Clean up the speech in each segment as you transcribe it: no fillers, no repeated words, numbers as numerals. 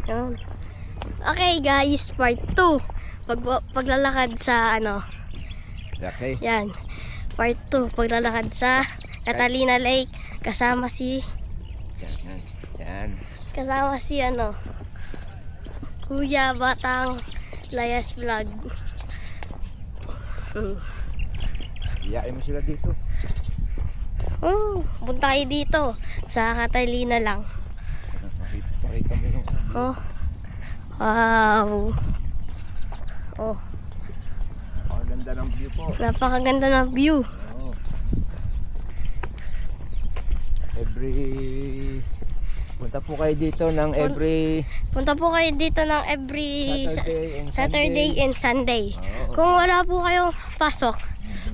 Yun. Okay guys, part 2. Paglalakad sa ano. Okay. Yan. Part 2, paglalakad sa Catalina Lake. Kasama si Yan. Kasama si ano, Kuya Batang Layas Vlog. Iyain mo sila dito. Punta kayo dito sa Catalina lang. Pakita mo yung Oh. Wow. Oh, ang ganda ng view po. napakaganda ng view. Oh. Punta po kayo dito ng Punta po kayo dito ng every Saturday Saturday and and Sunday. Oo. Kung wala po kayong pasok,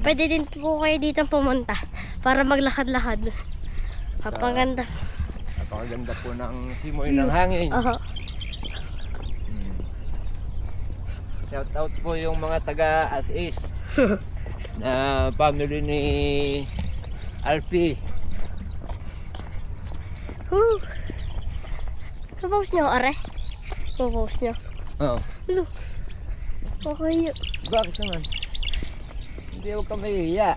pwede din po kayo dito pumunta para maglakad-lakad. Napakaganda. Napakaganda po ng simoy ng hangin. Aha. Shout out po yung mga taga As-Is na family ni Alfie. Post nyo, are? Post nyo. Oo. Hello. Okay. Bakit naman? Hindi, huwag ka mahihiya.